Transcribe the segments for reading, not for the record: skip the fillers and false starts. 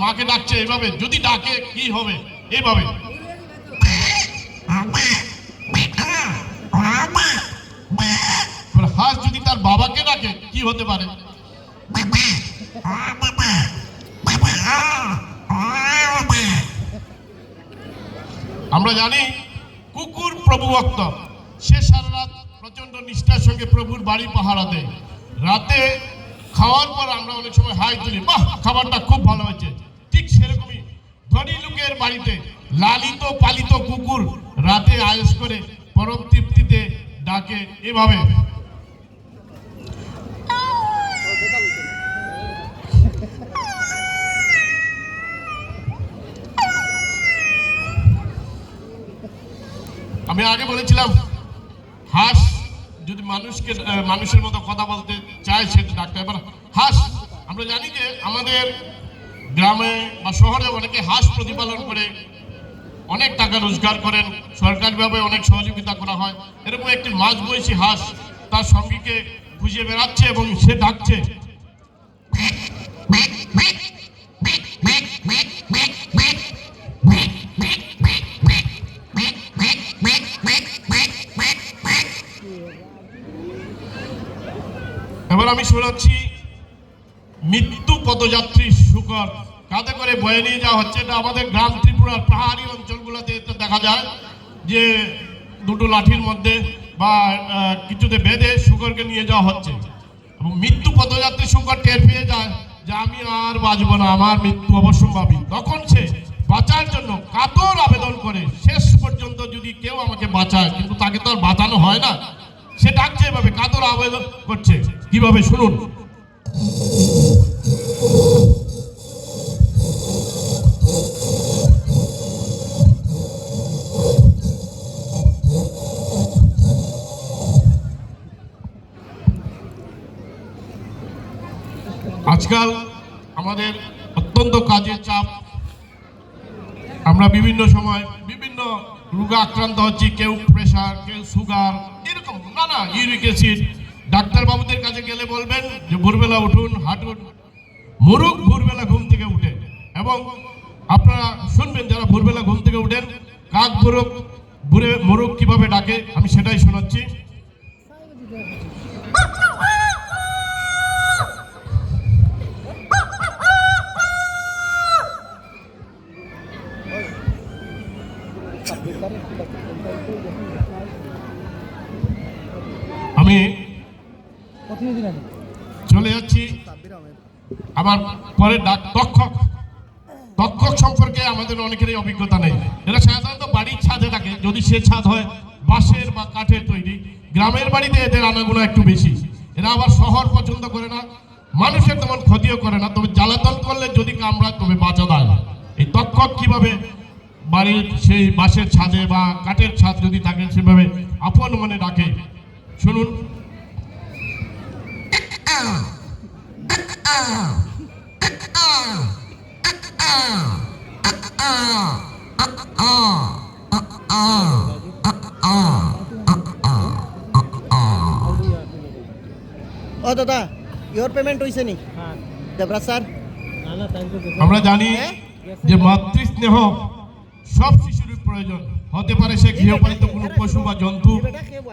মাকে ডাকছে এইভাবে, যদি ডাকে কি হবে এইভাবে। হাঁস যদি তার বাবাকে ডাকে কি হতে পারে? আমরা জানি কুকুর প্রভু ভক্ত, সে সারা রাত প্রচন্ড নিষ্ঠার সঙ্গে প্রভুর বাড়ি পাহারা দেয়। রাতে খাওয়ার পর আমরা অনেক সময় হাই তুলি, বাহ খাবারটা খুব ভালো হয়েছে। ঠিক সেরকমই ধনী লোকের বাড়িতে লালিত পালিত কুকুর রাতে আয়েশ করে পরম তৃপ্তিতে ডাকে এভাবে। আমি আগে বলেছিলাম হাঁস যদি মানুষের মতো কথা বলতে চায় সেটা ডাকতে। এবার হাঁস আমরা জানি যে আমাদের গ্রামে বা শহরে অনেকে হাঁস প্রতিপালন করে অনেক টাকা রোজগার করেন, সরকারিভাবে অনেক সহযোগিতা করা হয়। এরকম একটি মাঝবয়সী হাঁস তার সঙ্গীকে খুঁজে বেড়াচ্ছে এবং সে ডাকছে। এবার আমি শোনাচ্ছি মৃত্যু পদযাত্রী শুকর কাঁধে করে বয়ে নিয়ে যাওয়া হচ্ছে। এটা আমাদের গ্রাম ত্রিপুরার পাহাড়ি অঞ্চলগুলোতে দেখা যায় যে দুটো লাঠির মধ্যে বা কিছুতে বেঁধে শুকরকে নিয়ে যাওয়া হচ্ছে এবং মৃত্যু পদযাত্রী শুকর টের পেয়ে যায় যে আমি আর বাঁচবো না, আমার মৃত্যু অবশ্যম্ভাবী। তখন সে বাঁচার জন্য কাতর আবেদন করে, শেষ পর্যন্ত যদি কেউ আমাকে বাঁচায়, কিন্তু তাকে তো আর বাঁচানো হয় না, সে ডাকছে এভাবে, কাতর আবেদন করছে কিভাবে শুনুন। আজকাল আমাদের অত্যন্ত কাজের চাপ, আমরা বিভিন্ন সময় বিভিন্ন রোগে আক্রান্ত হচ্ছি, কেউ প্রেশার, কেউ সুগার, এরকম নানা ইউরিক অ্যাসিড। ডাক্তারবাবুদের কাছে গেলে বলবেন যে ভোরবেলা উঠুন, হাঁটুন। মুরুখ ভোরবেলা ঘুম থেকে উঠে, এবং আপনারা শুনবেন যারা ভোরবেলা ঘুম থেকে উঠেন কাক মুরুখ কিভাবে ডাকে, আমি সেটাই শোনাচ্ছি। আমি চলে যাচ্ছি আমার পরে ডাক তক্ষক। তক্ষক সম্পর্কে আমাদের অনেকেরই অভিজ্ঞতা নেই। এরা সাধারণত বাড়ির ছাদে থাকে, যদি সে ছাদ হয় বাঁশের বা কাঠের তৈরি। গ্রামের বাড়িতে এদের আনাগোনা একটু বেশি। এরা আবার শহর পছন্দ করে না, মানুষের তেমন ক্ষতিও করে না, তবে জ্বালাতন করলে যদি কামড়ায় তবে বাঁচা দেয়। এই তক্ষক কিভাবে বাড়ির সেই বাঁশের ছাদে বা কাঠের ছাদ যদি থাকে সেভাবে আপন মনে ডাকে, শুনুন। ও দাদা, ইওর পেমেন্ট হইছে নি? দেবরাজ স্যার, আমরা জানি যে মাতৃস্নেহ সব শিশুর প্রয়োজন। হতে পারে সে গৃহপালিত কোনো পশু বা জন্তু।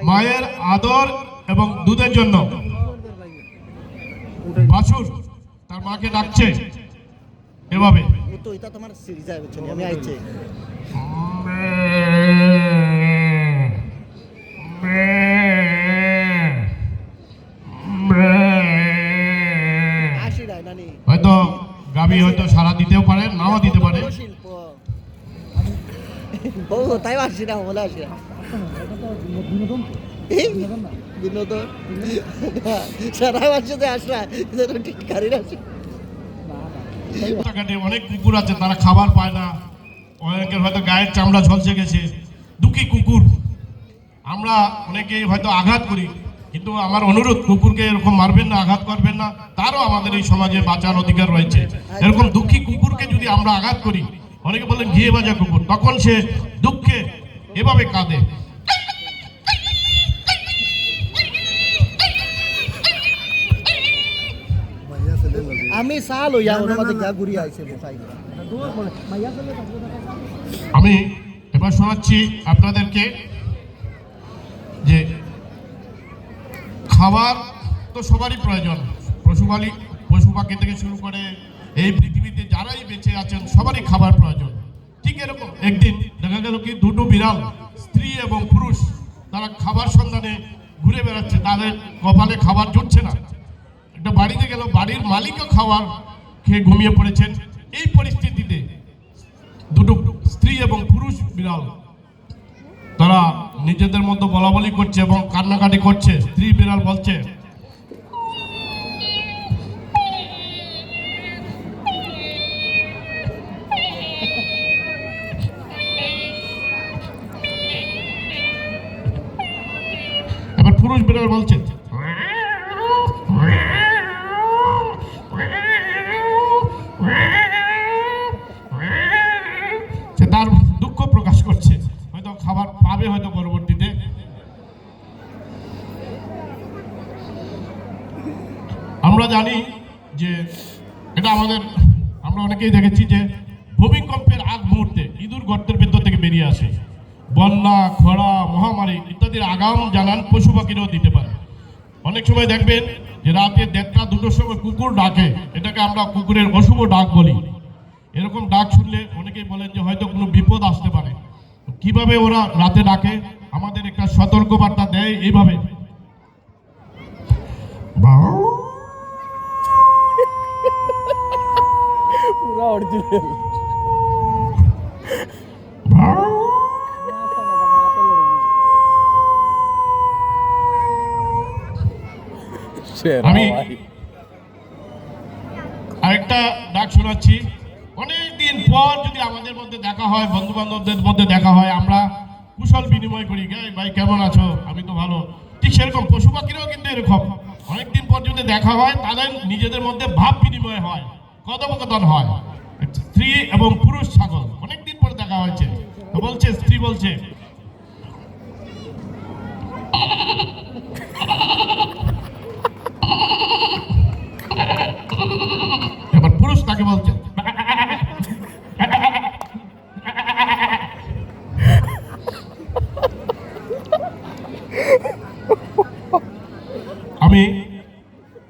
মায়ের আদর এবং দুধের জন্য বাছুর তার মাকে ডাকছে এভাবে। তো এটা তোমার সিরিজ আই বুঝছো, আমি আইছে হয়তো গাবি হয়তো সারা দিতেও পারে, নাও দিতে পারে। ও তাই আসি না, বলে আসি বিনোদন সারা মাসে আসরা ঠিক গাড়ি আসে। অনেক কুকুর আছে তারা খাবার পায় না, অনেকের হয়তো গায়ের চামড়া ঝলসে গেছে, দুঃখী কুকুর। আমরা অনেকে হয়তো আঘাত করি, কিন্তু আমার অনুরোধ কুকুরকে এরকম মারবেন না, আঘাত করবেন না। তারও আমাদের এই সমাজে বাঁচার অধিকার রয়েছে। এরকম দুঃখী কুকুরকে যদি আমরা আঘাত করি, অনেকে বলেন ঘিয়ে বাজা কুকুর, তখন সে দুঃখে এভাবে কাঁদে। আমি চা লৈ যাওঁ ওনামাতে গা ঘুরি আইছে চাই আমি এবার শোনাচ্ছি আপনাদেরকে যে খাবার তো সবারই প্রয়োজন, পশু পাখি থেকে শুরু করে এই পৃথিবীতে যারাই বেঁচে আছেন সবারই খাবার প্রয়োজন। ঠিক এরকম একদিন দেখা গেল কি দুটো বিড়াল, স্ত্রী এবং পুরুষ, তারা খাবার সন্ধানে ঘুরে বেড়াচ্ছে, তাদের কপালে খাবার জুটছে না। একটা বাড়িতে গেল, বাড়ির মালিকও খাবার খেয়ে ঘুমিয়ে পড়েছেন। এই পরিস্থিতিতে দুটো স্ত্রী এবং পুরুষ বিড়াল তারা নিজেদের মধ্যে বলাবলি করছে এবং কান্নাকাটি করছে। স্ত্রী বিড়াল বলছে, এবার পুরুষ বিড়াল বলছে, সে তার দুঃখ প্রকাশ করছে, হয়তো খাবার পাবে হয়তো পরবর্তীতে। আমরা জানি যে এটা আমরা অনেকেই দেখেছি যে ভূমিকম্পের আগ মুহূর্তে ইঁদুর গর্তের ভেতর থেকে বেরিয়ে আসে। বন্যা, খরা, মহামারী ইত্যাদির আগাম জানান পশু পাখিরাও দিতে পারে। অনেক সময় দেখবেন যে রাতে 1টা 2টোর সময় কুকুর ডাকে, এটাকে আমরা কুকুরের অশুভ ডাক বলি। এরকম ডাক শুনলে অনেকেই বলেন যে হয়তো কোনো বিপদ আসতে পারে। কিভাবে ওরা রাতে ডাকে, আমাদের একটা সতর্ক বার্তা দেয় এইভাবে, পুরা অরিজিনাল আমি আরেকটা ডাক শোনাচ্ছি। অনেকদিন পর যদি আমাদের মধ্যে দেখা হয়, বন্ধু বান্ধবদের মধ্যে দেখা হয়, আমরা কুশল বিনিময় করি, ভাই কেমন আছো, আমি তো ভালো। ঠিক সেরকম পশু পাখিরাও কিন্তু এরকম, অনেকদিন পর যদি দেখা হয় তাদের নিজেদের মধ্যে ভাব বিনিময় হয়, কথোপকথন হয়। স্ত্রী এবং পুরুষ ছাগল অনেকদিন পর দেখা হয়েছে, তো বলছে, স্ত্রী বলছে, এবার পুরুষ তাকে বলছে,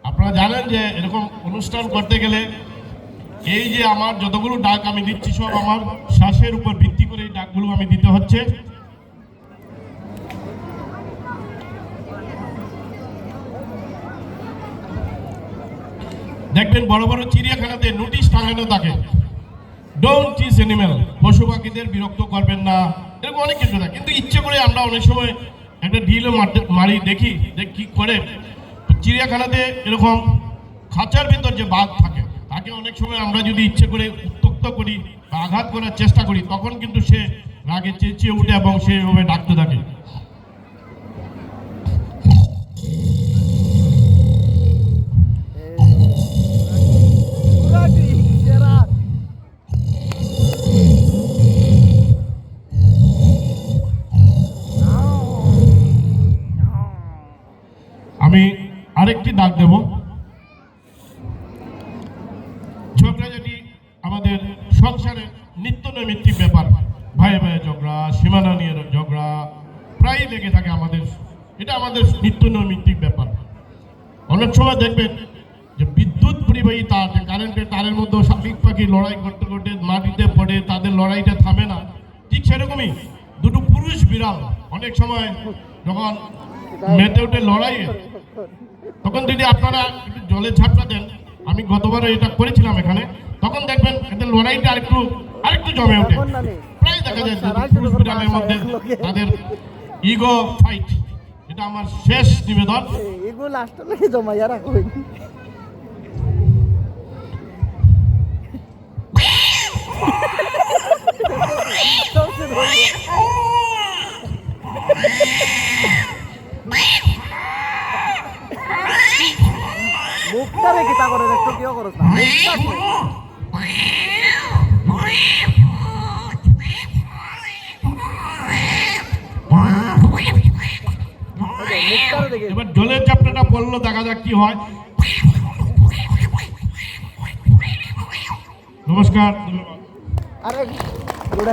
আপনারা জানেন যে এরকম অনুষ্ঠান করতে গেলে এই যে আমার যতগুলো ডাক আমি দিচ্ছি সব আমার শ্বাসের উপর ভিত্তি করে এই ডাকগুলো আমি দিতে হচ্ছে। দেখবেন বড় বড় চিড়িয়াখানাতে নোটিশ টাঙানো থাকে, ডোন্ট টিজ অ্যানিমেল, পশু পাখিদের বিরক্ত করবেন না, এরকম অনেক কিছু থাকে। কিন্তু ইচ্ছে করে আমরা অনেক সময় একটা ঢিলও মারি, দেখি যে কি করে। চিড়িয়াখানাতে এরকম খাঁচার ভিতর যে বাঘ থাকে, তাকে অনেক সময় আমরা যদি ইচ্ছে করে উত্ত্যক্ত করি বা আঘাত করার চেষ্টা করি, তখন কিন্তু সে রাগে চেঁচিয়ে উঠে এবং সে এভাবে ডাকতে থাকে। আমি আরেকটি ডাক দেব। ঝগড়াঝাটি আমাদের সংসারের নিত্য নৈমিত্তিক ব্যাপার, ভাই ভাই ঝগড়া, সীমানা নিয়ে ঝগড়া প্রায়ই লেগে থাকে আমাদের, এটা আমাদের নিত্য নৈমিত্তিক ব্যাপার। অনেক সময় দেখবেন যে বিদ্যুৎ পরিবাহী তার, যে কারেন্টের তারের মধ্যেও শালিক পাখি লড়াই করতে করতে মাটিতে পড়ে, তাদের লড়াইটা থামে না। ঠিক সেরকমই দুটো পুরুষ বিড়াল অনেক সময় যখন মেতে উঠে লড়াইয়ে, তখন যদি আপনারা একটু জলে ঝাপটা দেন, আমি গতবারে এটা করেছিলাম এখানে, তখন দেখবেন এদের লড়াইটা আরেকটু জমে ওঠে। প্রায় দেখা যায় পুরুষ বিড়ালের মধ্যে তাদের ইগো ফাইট। এটা আমার শেষ নিবেদন। ইগো লাস্টে লাগে জমাইয়া রাখবেন। মুখটারে কিতা করে দেখতো, কিয় করছ না? এবার জলের চাপটাটা পড়লো, দেখা যাক কি হয়। নমস্কার, ধন্যবাদ। আরে গুড